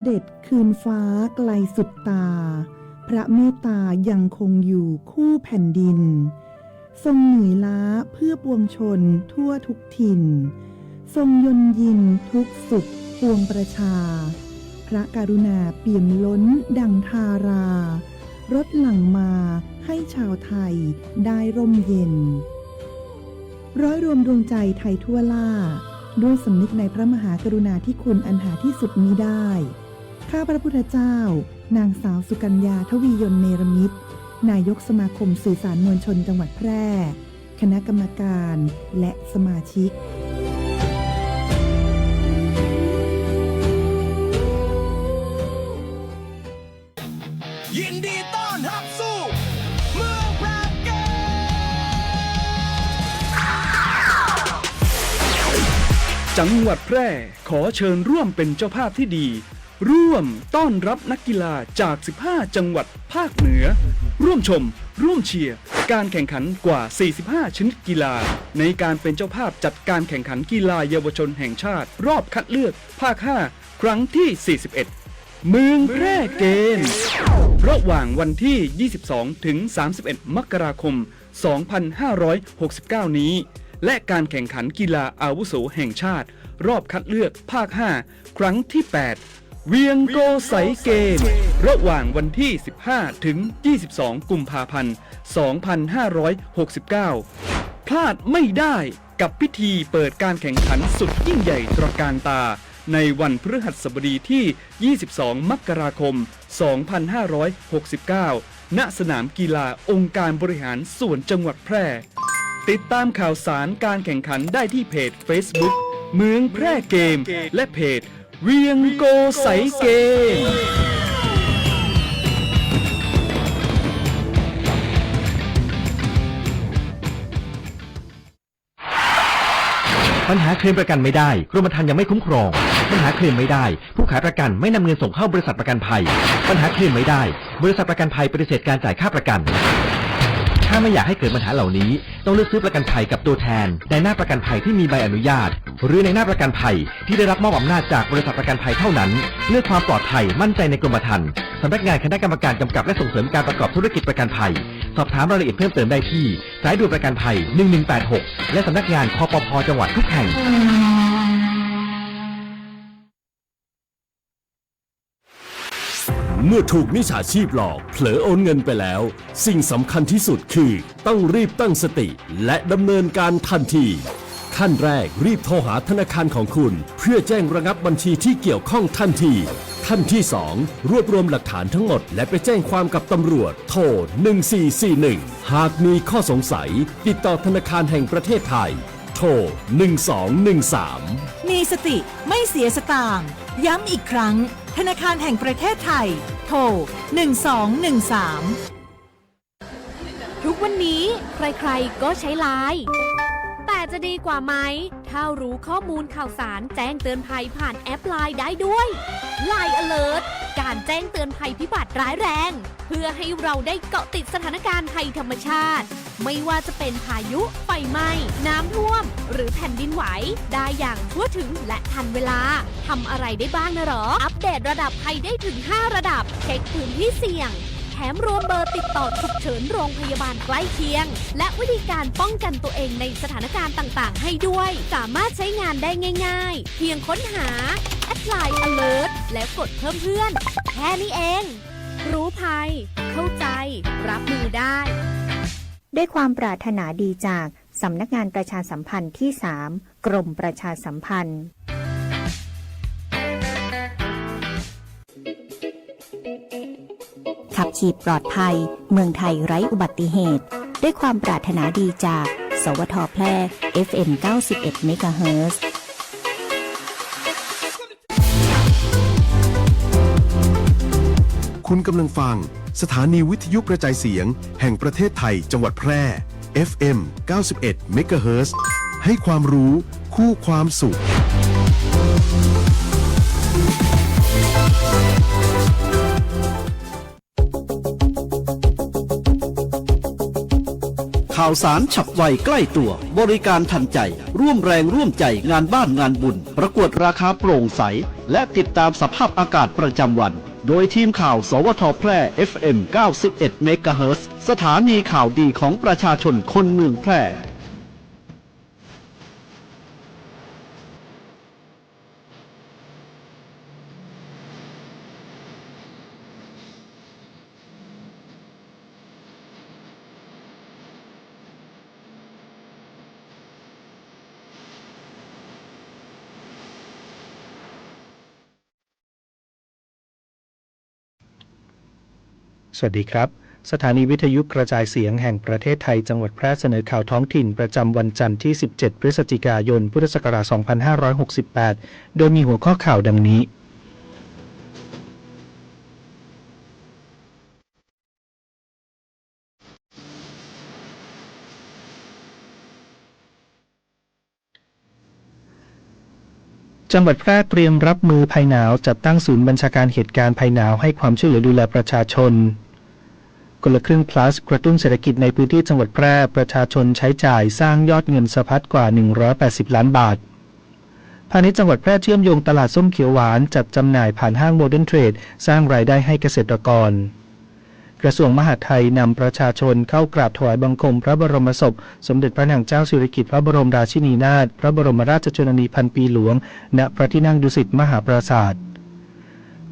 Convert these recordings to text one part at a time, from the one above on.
ด็จคืนฟ้าไกลสุดตาพระเมตตายังคงอยู่คู่แผ่นดินทรงเหนื่อยล้าเพื่อปวงชนทั่วทุกถิ่นทรงยนยินทุกสุขปวงประชาพระกรุณาเปี่ยมล้นดังทารารถหลั่งมาให้ชาวไทยได้ร่มเย็นร้อยรวมดวงใจไทยทั่วล่าด้วยสำนึกในพระมหากรุณาธิคุณอันหาที่สุดมิได้ข้าพระพุทธเจ้านางสาวสุกัญญาทวียนต์เนรมิตรนายกสมาคมสื่อสารมวลชนจังหวัดแพร่คณะกรรมการและสมาชิกยินดีต้อนรับสู่เมืองแพร่เกมจังหวัดแพร่ขอเชิญร่วมเป็นเจ้าภาพที่ดีร่วมต้อนรับนักกีฬาจาก 15 จังหวัดภาคเหนือร่วมชมร่วมเชียร์การแข่งขันกว่า 45 ชนิดกีฬาในการเป็นเจ้าภาพจัดการแข่งขันกีฬาเยาวชนแห่งชาติรอบคัดเลือกภาค 5 ครั้งที่ 41 เมืองแพร่เกมระหว่างวันที่ 22 ถึง 31 มกราคม 2569 นี้และการแข่งขันกีฬาอาวุโสแห่งชาติรอบคัดเลือกภาค 5 ครั้งที่ 8 เวียงโกไสเกมระหว่างวันที่ 15 ถึง 22 กุมภาพันธ์ 2569 พลาดไม่ได้กับพิธีเปิดการแข่งขันสุดยิ่งใหญ่ตระการตาในวันพฤหัสบดีที่ 22 มกราคม 2569 ณ สนามกีฬาองค์การบริหารส่วนจังหวัดแพร่ ติดตามข่าวสารการแข่งขันได้ที่เพจ Facebook เมืองแพร่เกมและเพจเวียงโกไสเกมปัญหาเคลมประกันไม่ได้กรมธรรม์ยังไม่คุ้มครองปัญหาเคลมไม่ได้ผู้ขายประกันไม่นำเงินส่งเข้าบริษัทประกันภัยปัญหาเคลมไม่ได้บริษัทประกันภัยปฏิเสธการจ่ายค่าประกันถ้าไม่อยากให้เกิดปัญหาเหล่านี้ต้องเลือกซื้อประกันภัยกับตัวแทนในหน้าประกันภัยที่มีใบอนุญาตหรือในหน้าประกันภัยที่ได้รับมอบอำนาจจากบริษัทประกันภัยเท่านั้นเลือกความปลอดภัยมั่นใจในกรมธรรม์สำนักงานคณะกรรมการกำกับและส่งเสริมการประกอบธุรกิจประกันภัยสอบถามรายละเอียดเพิ่มเติมได้ที่สายด่วนประกันภัย1186และสำนักงานคปภ.จังหวัดทุกแห่งเมื่อถูกมิจฉาชีพหลอกเผลอโอนเงินไปแล้วสิ่งสำคัญที่สุดคือต้องรีบตั้งสติและดำเนินการทันทีขั้นแรกรีบโทรหาธนาคารของคุณเพื่อแจ้งระงับบัญชีที่เกี่ยวข้องทันทีขั้นที่ 2 รวบรวมหลักฐานทั้งหมดและไปแจ้งความกับตำรวจโทร1441หากมีข้อสงสัยติดต่อธนาคารแห่งประเทศไทยโทร1213มีสติไม่เสียสตางค์ย้ำอีกครั้งธนาคารแห่งประเทศไทยโทร1213ทุกวันนี้ใครๆก็ใช้ไลน์แต่จะดีกว่าไหมถ้ารู้ข้อมูลข่าวสารแจ้งเตือนภัยผ่านแอปไลน์ได้ด้วย Line Alert การแจ้งเตือนภัยพิบัติร้ายแรงเพื่อให้เราได้เกาะติดสถานการณ์ภัยธรรมชาติไม่ว่าจะเป็นพายุไฟไหม้น้ำท่วมหรือแผ่นดินไหวได้อย่างทั่วถึงและทันเวลาทำอะไรได้บ้างนะหรออัปเดตระดับภัยได้ถึง5ระดับเช็คพื้นที่เสี่ยงแถมรวมเบอร์ติดต่อฉุกเฉินโรงพยาบาลใกล้เคียงและวิธีการป้องกันตัวเองในสถานการณ์ต่างๆให้ด้วยสามารถใช้งานได้ง่ายๆเพียงค้นหาแอดไลน์ Alert และกดเพิ่มเพื่อนแค่นี้เองรู้ภัยเข้าใจรับมือได้ด้วยความปรารถนาดีจากสำนักงานประชาสัมพันธ์ที่ 3 กรมประชาสัมพันธ์ขับขี่ปลอดภัยเมืองไทยไร้อุบัติเหตุด้วยความปรารถนาดีจากสวท.แพร่ FM 91 เมกะเฮิรตซ์คุณกำลังฟังสถานีวิทยุกระจายเสียงแห่งประเทศไทยจังหวัดแพร่ FM 91 เมกะเฮิรตซ์ให้ความรู้คู่ความสุข ข่าวสารฉับไวใกล้ตัวบริการทันใจร่วมแรงร่วมใจงานบ้านงานบุญประกวดราคาโปร่งใสและติดตามสภาพอากาศประจำวันโดยทีมข่าวสวทแพร่ FM 91 เมกะเฮิรตซ์สถานีข่าวดีของประชาชนคนเมืองแพร่สวัสดีครับสถานีวิทยุกระจายเสียงแห่งประเทศไทยจังหวัดแพร่เสนอข่าวท้องถิ่นประจำวันจันทร์ที่17พฤศจิกายนพุทธศักราช2568โดยมีหัวข้อข่าวดังนี้จังหวัดแพร่เตรียมรับมือภัยหนาวจัดตั้งศูนย์บัญชาการเหตุการณ์ภัยหนาวให้ความช่วยเหลือดูแลประชาชนคนละครึ่ง plus กระตุ้นเศรษฐกิจในพื้นที่จังหวัดแพร่ประชาชนใช้จ่ายสร้างยอดเงินสะพัดกว่า180ล้านบาทพาณิชย์จังหวัดแพร่เชื่อมโยงตลาดส้มเขียวหวานจัดจำหน่ายผ่านห้างโมเดิร์นเทรดสร้างรายได้ให้เกษตรกรกระทรวงมหาดไทยนำประชาชนเข้ากราบถวายบังคมพระบรมศพสมเด็จพระนางเจ้าสิริกิติ์พระบรมราชินีนาถพระบรมราชชนนีพันปีหลวงณพระที่นั่งดุสิตมหาปราสาท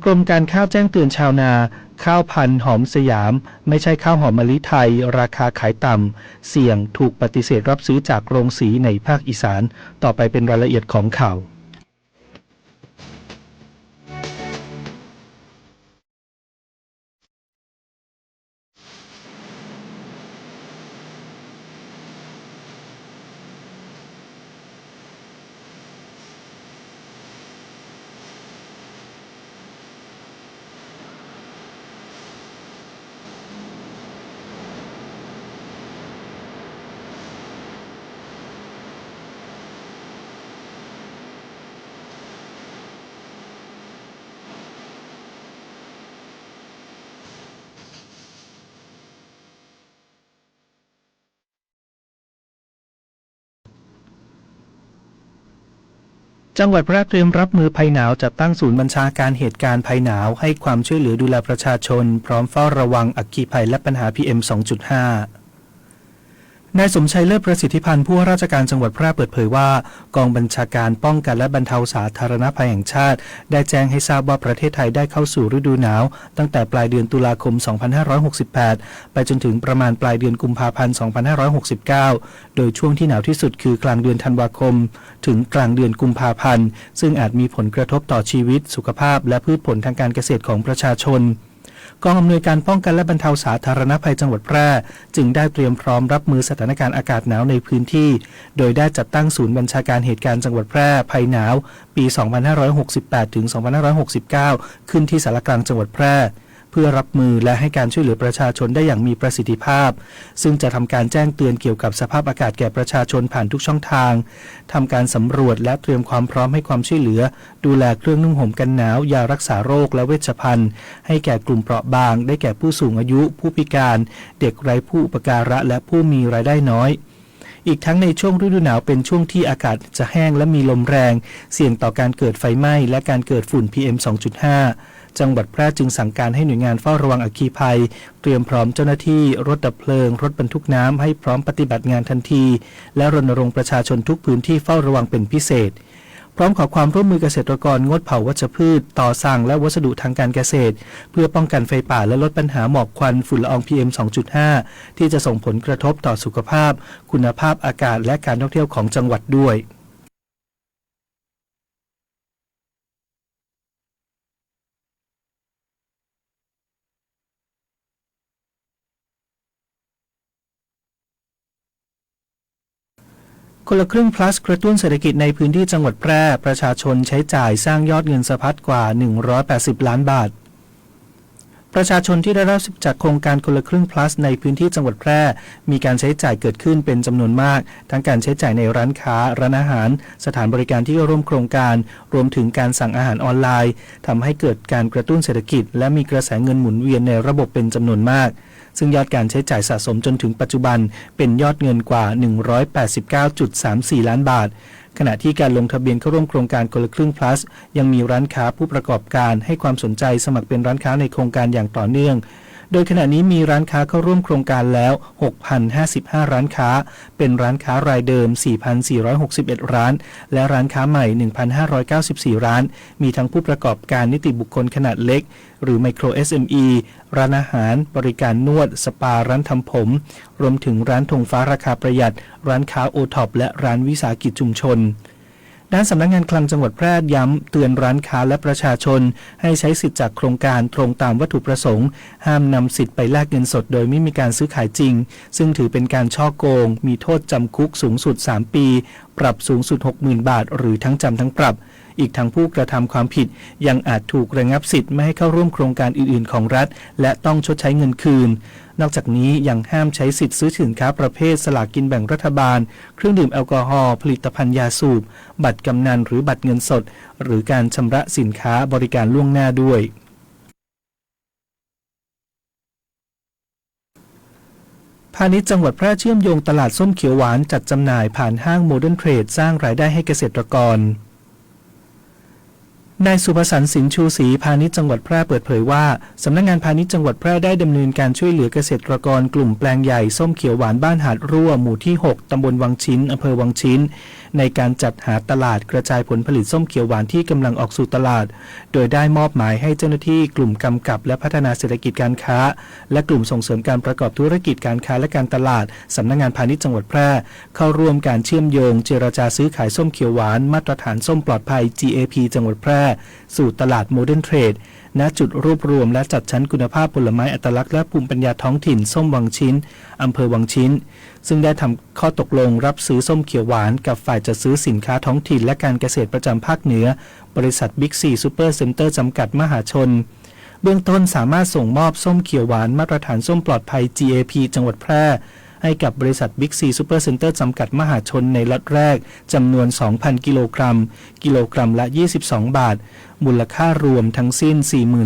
กรมการข้าวแจ้งเตือนชาวนาข้าวพันธุ์หอมสยามไม่ใช่ข้าวหอมมะลิไทยราคาขายต่ำเสี่ยงถูกปฏิเสธรับซื้อจากโรงสีในภาคอีสานต่อไปเป็นรายละเอียดของข่าวจังหวัดแพร่เตรียมรับมือภัยหนาวจัดตั้งศูนย์บัญชาการเหตุการณ์ภัยหนาวให้ความช่วยเหลือดูแลประชาชนพร้อมเฝ้าระวังอัคคีภัยและปัญหา PM 2.5 นายสมชัยเลิศประสิทธิพันธ์ผู้ว่าราชการจังหวัดแพร่เปิดเผยว่ากองบัญชาการป้องกันและบรรเทาสาธารณภัยแห่งชาติได้แจ้งให้ทราบว่าประเทศไทยได้เข้าสู่ฤดูหนาวตั้งแต่ปลายเดือนตุลาคม 2568 ไปจนถึงประมาณปลายเดือนกุมภาพันธ์ 2569 โดยช่วงที่หนาวที่สุดคือกลางเดือนธันวาคมถึงกลางเดือนกุมภาพันธ์ซึ่งอาจมีผลกระทบต่อชีวิตสุขภาพและพืชผลทางการเกษตรของประชาชนกองอำนวยการป้องกันและบรรเทาสาธารณภัยจังหวัดแพร่จึงได้เตรียมพร้อมรับมือสถานการณ์อากาศหนาวในพื้นที่โดยได้จัดตั้งศูนย์บัญชาการเหตุการณ์จังหวัดแพร่ภัยหนาวปี 2568 ถึง 2569 ขึ้นที่สารกลางจังหวัดแพร่เพื่อรับมือและให้การช่วยเหลือประชาชนได้อย่างมีประสิทธิภาพซึ่งจะทำการแจ้งเตือนเกี่ยวกับสภาพอากาศแก่ประชาชนผ่านทุกช่องทางทำการสำรวจและเตรียมความพร้อมให้ความช่วยเหลือดูแลเครื่องนุ่งห่มกันหนาวยารักษาโรคและเวชภัณฑ์ให้แก่กลุ่มเปราะบางได้แก่ผู้สูงอายุผู้พิการเด็กไร้ผู้อุปการะและผู้มีรายได้น้อยอีกทั้งในช่วงฤดูหนาวเป็นช่วงที่อากาศจะแห้งและมีลมแรงเสี่ยงต่อการเกิดไฟไหม้และการเกิดฝุ่น PM 2.5 จังหวัดแพร่จึงสั่งการให้หน่วยงานเฝ้าระวังอัคคีภัยเตรียมพร้อมเจ้าหน้าที่รถดับเพลิงรถบรรทุกน้ำให้พร้อมปฏิบัติงานทันทีและรณรงค์ประชาชนทุกพื้นที่เฝ้าระวังเป็นพิเศษพร้อมขอความร่วมมือเกษตรกรงดเผาวัชพืชต่อสั่งและวัสดุทางการเกษตรเพื่อป้องกันไฟป่าและลดปัญหาหมอกควันฝุ่นละออง PM 2.5 ที่จะส่งผลกระทบต่อสุขภาพคุณภาพอากาศและการท่องเที่ยวของจังหวัดด้วยคนละครึ่ง plus กระตุ้นเศรษฐกิจในพื้นที่จังหวัดแพร่ประชาชนใช้จ่ายสร้างยอดเงินสะพัดกว่า180ล้านบาท ประชาชนที่ได้รับสิทธิ์จากโครงการคนละครึ่ง plus ในพื้นที่จังหวัดแพร่มีการใช้จ่ายเกิดขึ้นเป็นจำนวนมากทั้งการใช้จ่ายในร้านค้าร้านอาหารสถานบริการที่ร่วมโครงการรวมถึงการสั่งอาหารออนไลน์ทำให้เกิดการกระตุ้นเศรษฐกิจและมีกระแสเงินหมุนเวียนในระบบเป็นจำนวนมากซึ่งยอดการใช้จ่ายสะสมจนถึงปัจจุบันเป็นยอดเงินกว่า 189.34 ล้านบาทขณะที่การลงทะเบียนเข้าร่วมโครงการคนละครึ่ง plus ยังมีร้านค้าผู้ประกอบการให้ความสนใจสมัครเป็นร้านค้าในโครงการอย่างต่อเนื่องโดยขณะนี้มีร้านค้าเข้าร่วมโครงการแล้ว 6,055 ร้านค้าเป็นร้านค้ารายเดิม 4,461 ร้านและร้านค้าใหม่ 1,594 ร้านมีทั้งผู้ประกอบการนิติบุคคลขนาดเล็กหรือไมโคร SME ร้านอาหารบริการนวดสปาร้านทำผมรวมถึงร้านธงฟ้าราคาประหยัดร้านค้าโอท็อปและร้านวิสาหกิจชุมชนด้านสำนักงานคลังจังหวัดแพร่ย้ำเตือนร้านค้าและประชาชนให้ใช้สิทธิ์จากโครงการตรงตามวัตถุประสงค์ห้ามนำสิทธิ์ไปแลกเงินสดโดยไม่มีการซื้อขายจริงซึ่งถือเป็นการฉ้อโกงมีโทษจำคุกสูงสุด3ปีปรับสูงสุด 60,000 บาทหรือทั้งจำทั้งปรับอีกทั้งผู้กระทำความผิดยังอาจถูกระงับสิทธิ์ไม่ให้เข้าร่วมโครงการอื่นๆของรัฐและต้องชดใช้เงินคืนนอกจากนี้ยังห้ามใช้สิทธิ์ซื้อสินค้าประเภทสลากกินแบ่งรัฐบาลเครื่องดื่มแอลกอฮอล์ผลิตภัณฑ์ยาสูบบัตรกำนันหรือบัตรเงินสดหรือการชำระสินค้าบริการล่วงหน้าด้วยพาณิชย์จังหวัดแพร่เชื่อมโยงตลาดส้มเขียวหวานจัดจำหน่ายผ่านห้างโมเดิร์นเทรดสร้างรายได้ให้เกษตรกรนายสุภสันต์สินชูศรีพาณิชย์จังหวัดแพร่เปิดเผยว่าสำนักงานพาณิชย์จังหวัดแพร่ได้ดำเนินการช่วยเหลือเกษตรกรกลุ่มแปลงใหญ่ส้มเขียวหวานบ้านหาดรั่วหมู่ที่6ตำบลวังชิ้นอำเภอวังชิ้นในการจัดหาตลาดกระจายผลผลิตส้มเขียวหวานที่กำลังออกสู่ตลาดโดยได้มอบหมายให้เจ้าหน้าที่กลุ่มกำกับและพัฒนาเศรษฐกิจการค้าและกลุ่มส่งเสริมการประกอบธุรกิจการค้าและการตลาดสำนักงานพาณิชย์จังหวัดแพร่เข้าร่วมการเชื่อมโยงเจรจาซื้อขายส้มเขียวหวานมาตรฐานส้มปลอดภัย GAP จังหวัดแพร่สู่ตลาดโมเดิร์นเทรดณจุดรวบรวมและจัดชั้นคุณภาพผลไม้อัตลักษณ์และภูมิปัญญาท้องถิ่นส้มวังชิ้นอำเภอวังชิ้นซึ่งได้ทำข้อตกลงรับซื้อส้มเขียวหวานกับฝ่ายจัดซื้อสินค้าท้องถิ่นและการเกษตรประจำภาคเหนือบริษัทบิ๊กซีซูเปอร์เซ็นเตอร์จำกัดมหาชนเบื้องต้นสามารถส่งมอบส้มเขียวหวานมาตรฐานส้มปลอดภัย GAP จังหวัดแพร่ให้กับบริษัทบิ๊กซีซูเปอร์เซ็นเตอร์จำกัดมหาชนในล็อตแรกจำนวน 2,000 กิโลกรัมละ 22 บาทมูลค่ารวมทั้งสิ้น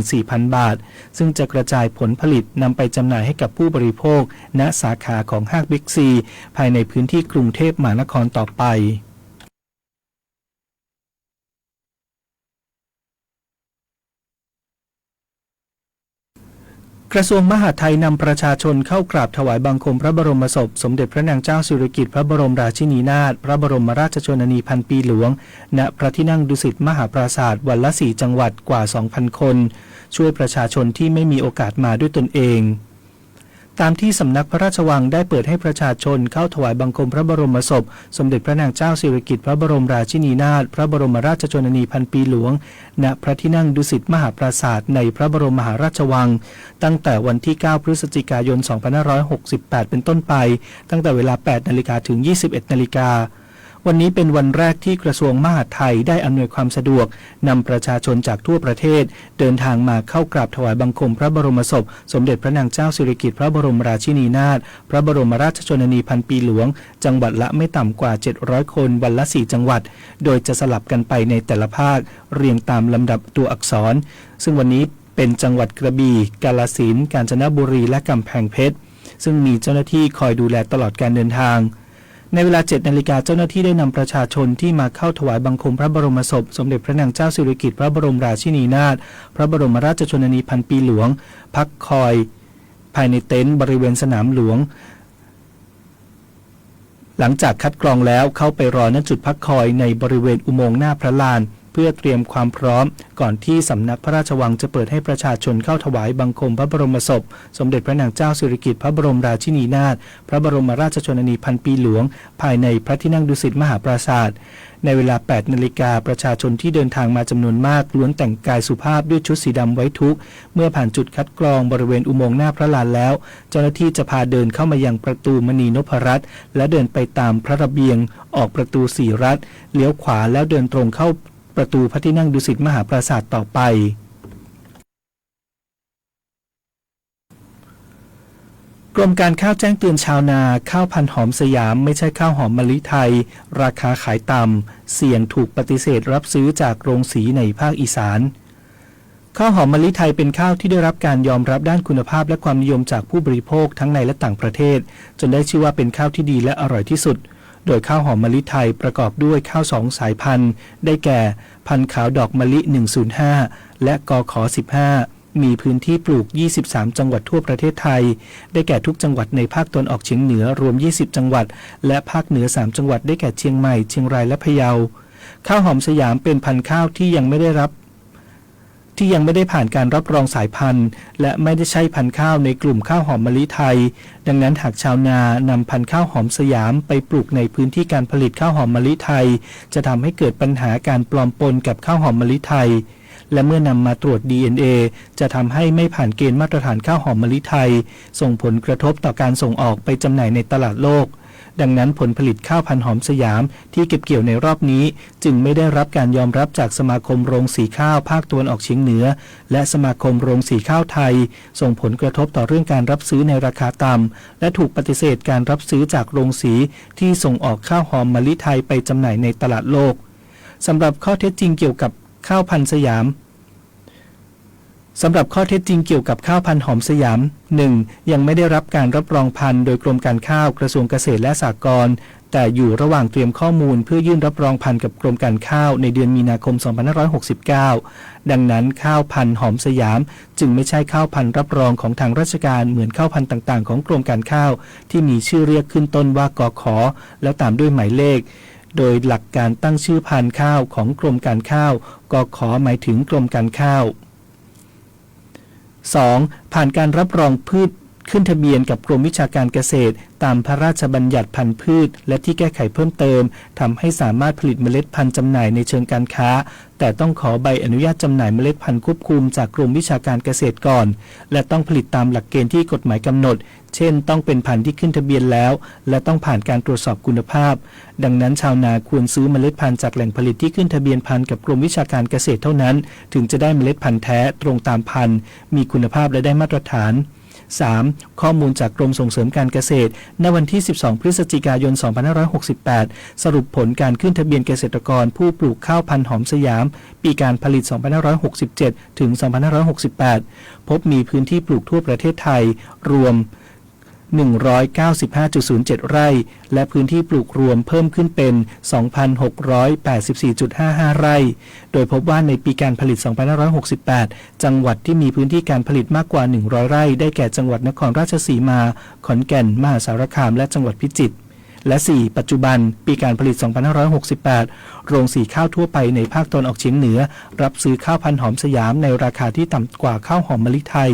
44,000 บาทซึ่งจะกระจายผลผลิตนำไปจำหน่ายให้กับผู้บริโภคณสาขาของห้างบิ๊กซีภายในพื้นที่กรุงเทพมหานครต่อไปกระทรวงมหาดไทยนำประชาชนเข้ากราบถวายบังคมพระบรมศพสมเด็จพระนางเจ้าสิริกิติ์พระบรมราชินีนาถพระบรมราชชนนีพันปีหลวงณพระที่นั่งดุสิตมหาปราสาทวันละ4จังหวัดกว่า 2,000 คนช่วยประชาชนที่ไม่มีโอกาสมาด้วยตนเองตามที่สำนักพระราชวังได้เปิดให้ประชาชนเข้าถวายบังคมพระบรมศพสมเด็จพระนางเจ้าสิริกิติ์พระบรมราชินีนาถพระบรมราชชนนีพันปีหลวงณพระที่นั่งดุสิตมหาปราสาทในพระบรมมหาราชวังตั้งแต่วันที่ 9 พฤศจิกายน 2568 เป็นต้นไปตั้งแต่เวลา 8 นาฬิกาถึง 21 นาฬิกาวันนี้เป็นวันแรกที่กระทรวงมหาดไทยได้อำนวยความสะดวกนำประชาชนจากทั่วประเทศเดินทางมาเข้ากราบถวายบังคมพระบรมศพสมเด็จพระนางเจ้าสิริกิติ์พระบรมราชินีนาถพระบรมราชชนนีพันปีหลวงจังหวัดละไม่ต่ำกว่า700คนวันละ4จังหวัดโดยจะสลับกันไปในแต่ละภาคเรียงตามลำดับตัวอักษรซึ่งวันนี้เป็นจังหวัดกระบี่กาฬสินธุ์กาญจนบุรีและกำแพงเพชรซึ่งมีเจ้าหน้าที่คอยดูแลตลอดการเดินทางในเวลา 7 นาฬิกาเจ้าหน้าที่ได้นำประชาชนที่มาเข้าถวายบังคมพระบรมศพสมเด็จพระนางเจ้าสิริกิติ์พระบรมราชินีนาถพระบรมราชชนนีพันปีหลวงพักคอยภายในเต็นท์บริเวณสนามหลวงหลังจากคัดกรองแล้วเข้าไปรอณจุดพักคอยในบริเวณอุโมงค์หน้าพระลานเพื่อเตรียมความพร้อมก่อนที่สำนักพระราชวังจะเปิดให้ประชาชนเข้าถวายบังคมพระบรมศพสมเด็จพระนางเจ้าสิริกิติ์พระบรมราชินีนาถพระบรมราชชนนีพันปีหลวงภายในพระที่นั่งดุสิตมหาปราสาทในเวลา 8 นาฬิกาประชาชนที่เดินทางมาจำนวนมากล้วนแต่งกายสุภาพด้วยชุดสีดำไว้ทุกข์เมื่อผ่านจุดคัดกรองบริเวณอุโมงค์หน้าพระลานแล้วเจ้าหน้าที่จะพาเดินเข้ามายังประตูมณีนพรัตน์และเดินไปตามพระระเบียงออกประตูสีรัฐเลี้ยวขวาแล้วเดินตรงเข้าประตูพระที่นั่งดุสิตมหาปราสาทต่อไป รมการข้าวแจ้งเตือนชาวนาข้าวพันธุ์หอมสยามไม่ใช่ข้าวหอมมะลิไทยราคาขายต่ำเสี่ยงถูกปฏิเสธรับซื้อจากโรงสีในภาคอีสานข้าวหอมมะลิไทยเป็นข้าวที่ได้รับการยอมรับด้านคุณภาพและความนิยมจากผู้บริโภคทั้งในและต่างประเทศจนได้ชื่อว่าเป็นข้าวที่ดีและอร่อยที่สุดโดยข้าวหอมมะลิไทยประกอบด้วยข้าว2สายพันธุ์ได้แก่พันธุ์ขาวดอกมะลิ105และกข15มีพื้นที่ปลูก23จังหวัดทั่วประเทศไทยได้แก่ทุกจังหวัดในภาคตะวันออกเฉียงเหนือรวม20จังหวัดและภาคเหนือ3จังหวัดได้แก่เชียงใหม่เชียงรายและพะเยาข้าวหอมสยามเป็นพันธุ์ข้าวที่ยังไม่ได้ผ่านการรับรองสายพันธุ์และไม่ได้ใช่พันธุ์ข้าวในกลุ่มข้าวหอมมะลิไทยดังนั้นหากชาวนานำพันธุ์ข้าวหอมสยามไปปลูกในพื้นที่การผลิตข้าวหอมมะลิไทยจะทำให้เกิดปัญหาการปลอมปนกับข้าวหอมมะลิไทยและเมื่อนำมาตรวจ DNA จะทำให้ไม่ผ่านเกณฑ์มาตรฐานข้าวหอมมะลิไทยส่งผลกระทบต่อการส่งออกไปจำหน่ายในตลาดโลกดังนั้นผลผลิตข้าวพันธุ์หอมสยามที่เก็บเกี่ยวในรอบนี้จึงไม่ได้รับการยอมรับจากสมาคมโรงสีข้าวภาคตะวันออกเฉียงเหนือและสมาคมโรงสีข้าวไทยส่งผลกระทบต่อเรื่องการรับซื้อในราคาต่ำและถูกปฏิเสธการรับซื้อจากโรงสีที่ส่งออกข้าวหอมมะลิไทยไปจำหน่ายในตลาดโลกสำหรับข้อเท็จจริงเกี่ยวกับข้าวพันธุ์สยามสำหรับข้อเท็จจริงเกี่ยวกับข้าวพันธุ์หอมสยาม 1. ยังไม่ได้รับการรับรองพันธุ์โดยกรมการข้าวกระทรวงเกษตรและสหกรณ์แต่อยู่ระหว่างเตรียมข้อมูลเพื่อยื่นรับรองพันธุ์กับกรมการข้าวในเดือนมีนาคม 2569 ดังนั้นข้าวพันธุ์หอมสยามจึงไม่ใช่ข้าวพันธุ์รับรองของทางราชการเหมือนข้าวพันธุ์ต่างๆของกรมการข้าวที่มีชื่อเรียกขึ้นต้นว่ากข.แล้วตามด้วยหมายเลขโดยหลักการตั้งชื่อพันธุ์ข้าวของกรมการข้าวกข.หมายถึงกรมการข้าว 2. ผ่านการรับรองพืชขึ้นทะเบียนกับกรมวิชาการเกษตรตามพระราชบัญญัติพันธุ์พืชและที่แก้ไขเพิ่มเติมทำให้สามารถผลิตเมล็ดพันธุ์จำหน่ายในเชิงการค้าแต่ต้องขอใบอนุญาตจำหน่ายเมล็ดพันธุ์ควบคุมจากกรมวิชาการเกษตรก่อนและต้องผลิตตามหลักเกณฑ์ที่กฎหมายกำหนดเช่นต้องเป็นพันธุ์ที่ขึ้นทะเบียนแล้วและต้องผ่านการตรวจสอบคุณภาพดังนั้นชาวนาควรซื้อเมล็ดพันธุ์จากแหล่งผลิตที่ขึ้นทะเบียนพันธุ์กับกรมวิชาการเกษตรเท่านั้นถึงจะได้เมล็ดพันธุ์แท้ตรงตามพันธุ์มีคุณภาพและได้มาตรฐาน 3. ข้อมูลจากกรมส่งเสริมการเกษตรณวันที่ 12 พฤศจิกายน 2568 สรุปผลการขึ้นทะเบียนเกษตรกรผู้ปลูกข้าวพันธุ์หอมสยามปีการผลิต 2567 ถึง 2568 พบมีพื้นที่ปลูกทั่วประเทศไทยรวม 195.07 ไร่และพื้นที่ปลูกรวมเพิ่มขึ้นเป็น 2,684.55 ไร่โดยพบว่าในปีการผลิต 2568 จังหวัดที่มีพื้นที่การผลิตมากกว่า 100 ไร่ได้แก่จังหวัดนครราชสีมา ขอนแก่น มหาสารคามและจังหวัดพิจิตรและ 4. ปัจจุบันปีการผลิต 2568 โรงสีข้าวทั่วไปในภาคตะวันออกเฉียงเหนือรับซื้อข้าวพันธุ์หอมสยามในราคาที่ต่ำกว่าข้าวหอมมะลิไทย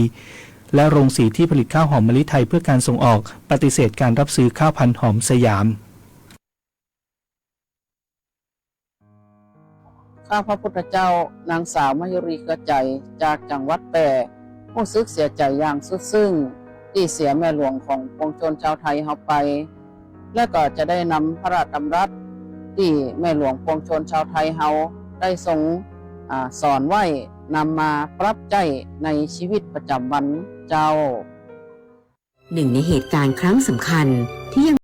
และโรงสีที่ผลิตข้าวหอมมะลิไทยเพื่อการส่งออกปฏิเสธการรับซื้อข้าวพันธุ์หอมสยามข้าพระพุทธเจ้านางสาวมยุรีกระใจจากจังหวัดแพร่รู้สึกเสียใจอย่างสุดซึ้งที่เสียแม่หลวงของปวงชนชาวไทยเฮาไปและก็จะได้นำพระราชดำรัสที่แม่หลวงปวงชนชาวไทยเฮาได้ทรงสอนไว้นำมาปรับใช้ในชีวิตประจำวันเจ้าหนึ่งในเหตุการณ์ครั้งสำคัญที่ยัง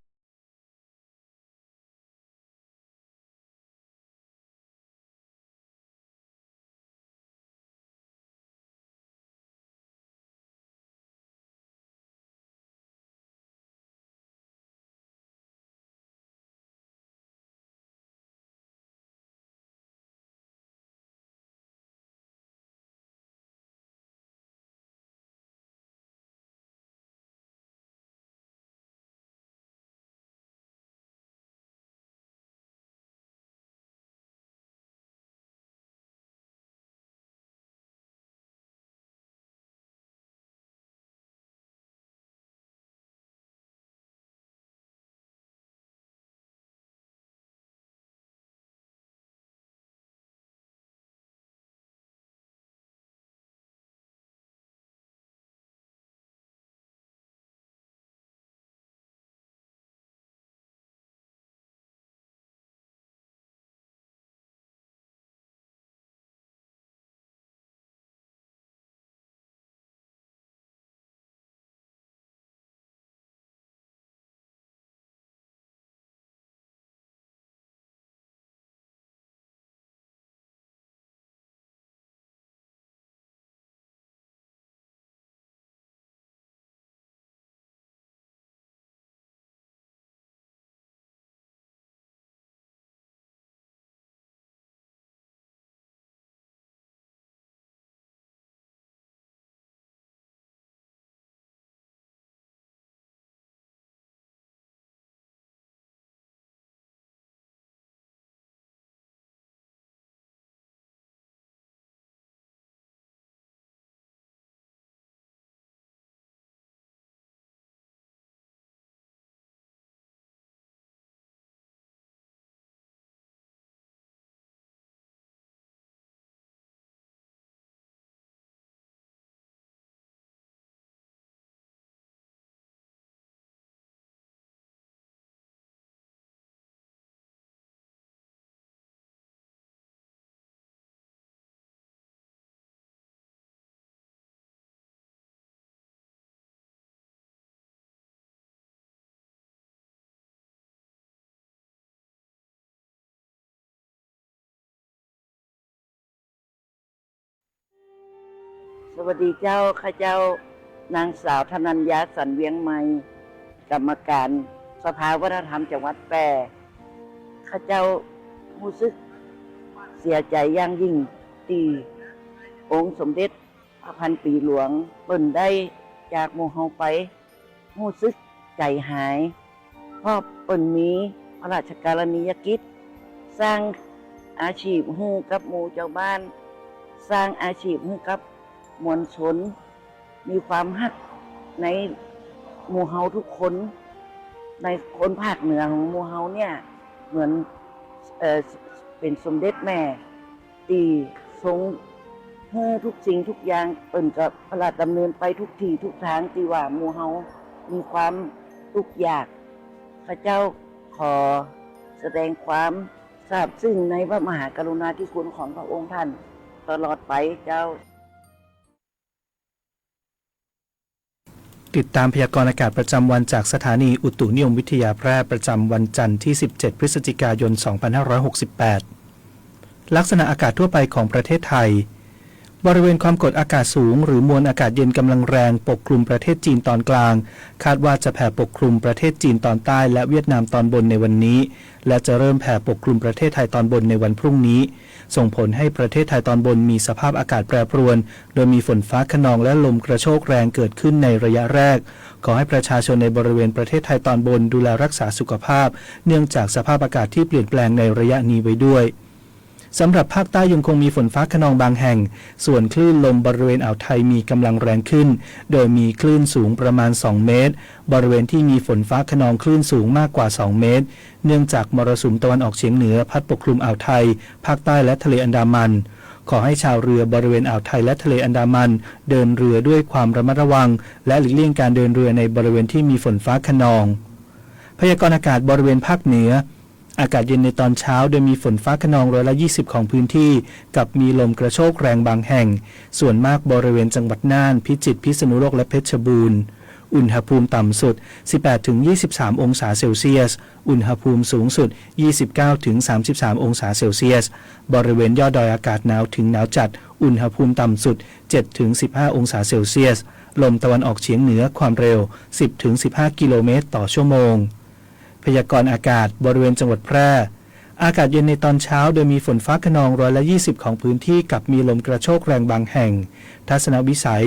สวัสดีเจ้าข้าเจ้านางสาวธนัญญาสันเวียงไม้กรรมการสภาวัฒนธรรมจังหวัดแพร่ข้าเจ้ารู้สึกเสียใจอย่างยิ่งที่องค์สมเด็จพระพันปีหลวงเปิ้นได้จากหมู่เฮาไปรู้สึกใจหายเพราะเปิ้นมีพระราชกรณียกิจสร้างอาชีพให้กับหมู่เจ้าบ้านสร้างอาชีพให้กับมวลชนมีความฮักในหมู่เฮาทุกคนในคนภาคเหนือของหมู่เฮาเนี่ยเหมือนเป็นสมเด็จแม่ที่ทรงให้ทุกสิ่งทุกอย่างเปิ้นก็พระราชดำเนินไปทุกที่ทุกทางที่ว่าหมู่เฮามีความทุกข์ยากข้าเจ้าขอแสดงความซาบซึ้งในพระมหากรุณาธิคุณของพระองค์ท่านตลอดไปเจ้าติดตามพยากรณ์อากาศประจำวันจากสถานีอุตุนิยมวิทยาแพร่ประจำวันจันทร์ที่ 17 พฤศจิกายน 2568 ลักษณะอากาศทั่วไปของประเทศไทยบริเวณความกดอากาศสูงหรือมวลอากาศเย็นกำลังแรงปกคลุมประเทศจีนตอนกลางคาดว่าจะแผ่ปกคลุมประเทศจีนตอนใต้และเวียดนามตอนบนในวันนี้และจะเริ่มแผ่ปกคลุมประเทศไทยตอนบนในวันพรุ่งนี้ส่งผลให้ประเทศไทยตอนบนมีสภาพอากาศแปรปรวนโดยมีฝนฟ้าคะนองและลมกระโชกแรงเกิดขึ้นในระยะแรกขอให้ประชาชนในบริเวณประเทศไทยตอนบนดูแลรักษาสุขภาพเนื่องจากสภาพอากาศที่เปลี่ยนแปลงในระยะนี้ไว้ด้วยสำหรับภาคใต้ยังคงมีฝนฟ้าคะนองบางแห่งส่วนคลื่นลมบริเวณอ่าวไทยมีกำลังแรงขึ้นโดยมีคลื่นสูงประมาณ2เมตรบริเวณที่มีฝนฟ้าคะนองคลื่นสูงมากกว่า2เมตรเนื่องจากมรสุมตะวันออกเฉียงเหนือพัดปกคลุมอ่าวไทยภาคใต้และทะเลอันดามันขอให้ชาวเรือบริเวณอ่าวไทยและทะเลอันดามันเดินเรือด้วยความระมัดระวังและหลีกเลี่ยงการเดินเรือในบริเวณที่มีฝนฟ้าคะนองพยากรณ์อากาศบริเวณภาคเหนืออากาศเย็นในตอนเช้าโดยมีฝนฟ้าคะนอง120ของพื้นที่กับมีลมกระโชกแรงบางแห่งส่วนมากบริเวณจังหวัดน่านพิจิตรพิษณุโลกและเพชรบูรณ์อุณหภูมิต่ำสุด 18-23 องศาเซลเซียสอุณหภูมิสูงสุด 29-33 องศาเซลเซียสบริเวณยอดดอยอากาศหนาวถึงหนาวจัดอุณหภูมิต่ำสุด 7-15 องศาเซลเซียสลมตะวันออกเฉียงเหนือความเร็ว 10-15 กิโลเมตรต่อชั่วโมงพยากรณ์อากาศบริเวณจังหวัดแพร่อากาศเย็นในตอนเช้าโดยมีฝนฟ้าคะนอง120ของพื้นที่กับมีลมกระโชกแรงบางแห่งทัศนวิสัย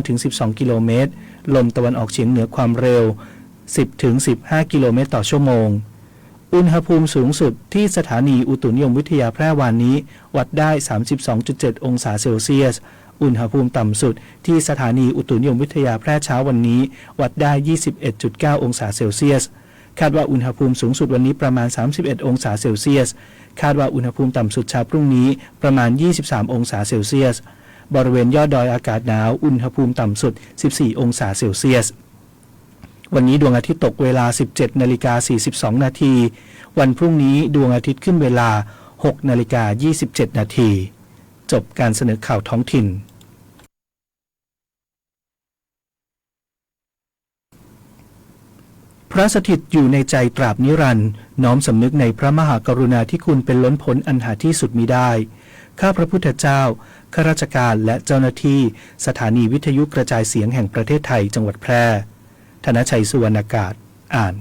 5-12 กิโลเมตรลมตะวันออกเฉียงเหนือความเร็ว 10-15 กิโลเมตรต่อชั่วโมงอุณหภูมิสูงสุดที่สถานีอุตุนิยมวิทยาแพร่วานนี้วัดได้ 32.7 องศาเซลเซียสอุณหภูมิต่ำสุดที่สถานีอุตุนิยมวิทยาแพร่เช้าวันนี้วัดได้ 21.9 องศาเซลเซียสคาดว่าอุณหภูมิสูงสุดวันนี้ประมาณ31องศาเซลเซียสคาดว่าอุณหภูมิต่ำสุดเช้าพรุ่งนี้ประมาณ23องศาเซลเซียสบริเวณยอดดอยอากาศหนาวอุณหภูมิต่ำสุด14องศาเซลเซียสวันนี้ดวงอาทิตย์ตกเวลา 17:42 นาทีวันพรุ่งนี้ดวงอาทิตย์ขึ้นเวลา 6:27 นาทีจบการเสนอข่าวท้องถิ่นพระสถิตอยู่ในใจตราบนิรันดร์น้อมสำนึกในพระมหากรุณาธิคุณเป็นล้นพ้นอันหาที่สุดมิได้ข้าพระพุทธเจ้าข้าราชการและเจ้าหน้าที่สถานีวิทยุกระจายเสียงแห่งประเทศไทยจังหวัดแพร่ธนชัยสุวรรณากาศอ่าน